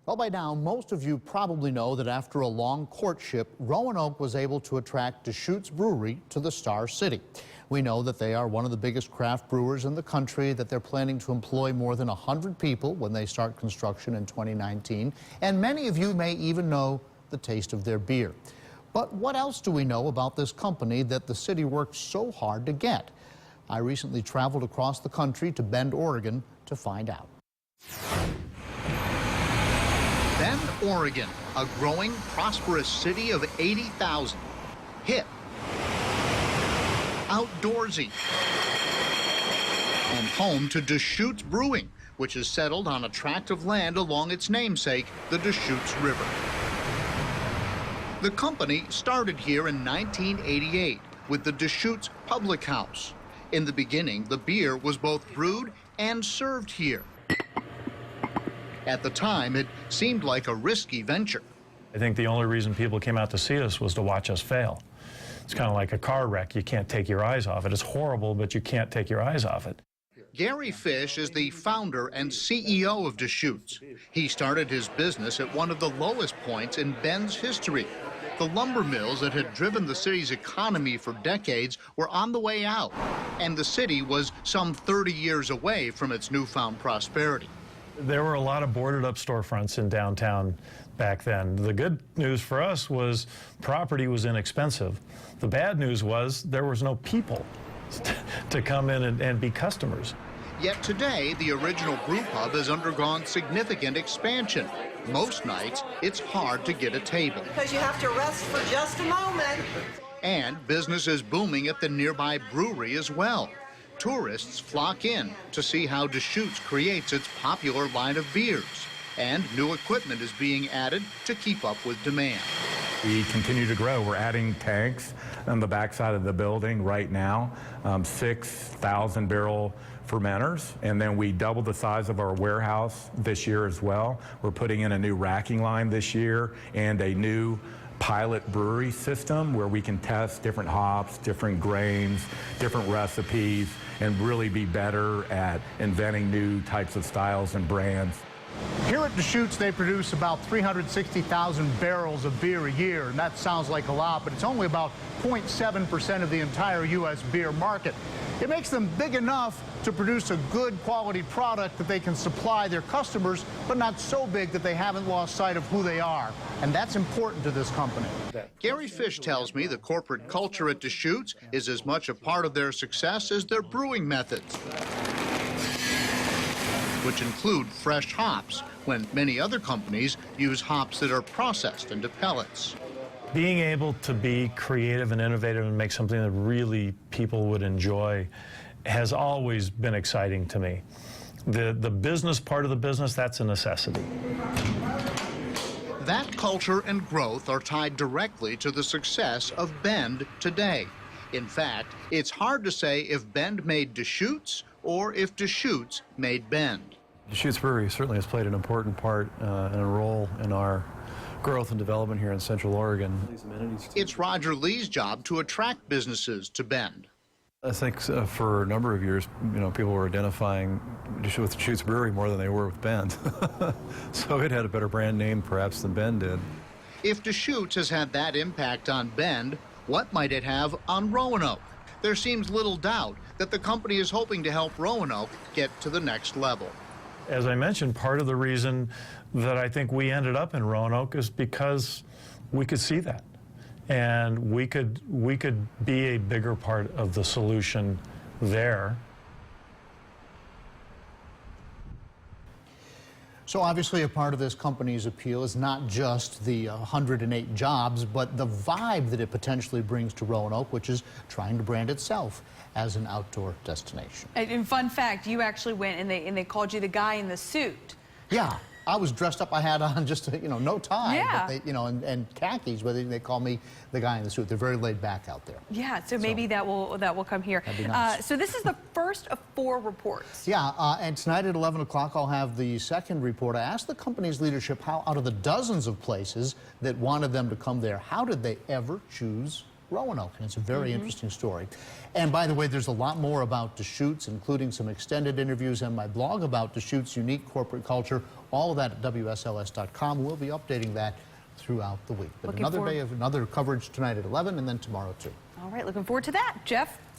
Well, by now, most of you probably know that after a long courtship, Roanoke was able to attract Deschutes Brewery to the Star City. We know that they are one of the biggest craft brewers in the country, that they're planning to employ more than 100 people when they start construction in 2019, and many of you may even know the taste of their beer. But what else do we know about this company that the city worked so hard to get? I recently traveled across the country to Bend, Oregon to find out. Bend, Oregon, a growing, prosperous city of 80,000. Hip, outdoorsy, and home to Deschutes Brewing, which is settled on a tract of land along its namesake, the Deschutes River. The company started here in 1988 with the Deschutes Public House. In the beginning, the beer was both brewed and served here. At the time, it seemed like a risky venture. I think the only reason people came out to see us was to watch us fail. It's kind of like a car wreck. You can't take your eyes off it. It's horrible, but you can't take your eyes off it. Gary Fish is the founder and CEO of Deschutes. He started his business at one of the lowest points in Bend's history. The lumber mills that had driven the city's economy for decades were on the way out, and the city was some 30 years away from its newfound prosperity. There were a lot of boarded up storefronts in downtown back then. The good news for us was property was inexpensive. The bad news was there was no people to come in and be customers. Yet today, the original brew pub has undergone significant expansion. Most nights, it's hard to get a table. Because you have to rest for just a moment. And business is booming at the nearby brewery as well. Tourists flock in to see how Deschutes creates its popular line of beers. And new equipment is being added to keep up with demand. We continue to grow. We're adding tanks on the backside of the building right now, 6,000 barrel fermenters, and then we doubled the size of our warehouse this year as well. We're putting in a new racking line this year and a new pilot brewery system where we can test different hops, different grains, different recipes, and really be better at inventing new types of styles and brands. Here at Deschutes, they produce about 360,000 barrels of beer a year, and that sounds like a lot, but it's only about 0.7% of the entire U.S. beer market. It makes them big enough to produce a good quality product that they can supply their customers, but not so big that they haven't lost sight of who they are. And that's important to this company. Gary Fish tells me the corporate culture at Deschutes is as much a part of their success as their brewing methods, which include fresh hops, when many other companies use hops that are processed into pellets. Being able to be creative and innovative and make something that really people would enjoy has always been exciting to me. The business part of the business, that's a necessity. That culture and growth are tied directly to the success of Bend today. In fact, it's hard to say if Bend made Deschutes or if Deschutes made Bend. Deschutes Brewery certainly has played an important part and a role in our growth and development here in Central Oregon. It's Roger Lee's job to attract businesses to Bend. I think for a number of years, people were identifying with Deschutes Brewery more than they were with Bend. So it had a better brand name perhaps than Bend did. If Deschutes has had that impact on Bend, what might it have on Roanoke? There seems little doubt that the company is hoping to help Roanoke get to the next level. As I mentioned, part of the reason that I think we ended up in Roanoke is because we could see that. And we could be a bigger part of the solution there. So obviously a part of this company's appeal is not just the 108 jobs, but the vibe that it potentially brings to Roanoke, which is trying to brand itself as an outdoor destination. And fun fact, you actually went and they called you the guy in the suit. Yeah. I was dressed up. I had on just, no tie, yeah. but they, and khakis, but they call me the guy in the suit. They're very laid back out there. Yeah, so maybe that will come here. That'd be nice. So this is the first of 4 reports. Yeah, and tonight at 11 o'clock, I'll have the second report. I asked the company's leadership how, out of the dozens of places that wanted them to come there, how did they ever choose Roanoke? And it's a very interesting story. And by the way, there's a lot more about Deschutes, including some extended interviews and my blog about Deschutes' unique corporate culture All of that at WSLS.com. We'll be updating that throughout the week. But Looking another forward- day of another coverage tonight at 11 and then tomorrow too. All right, looking forward to that. Jeff?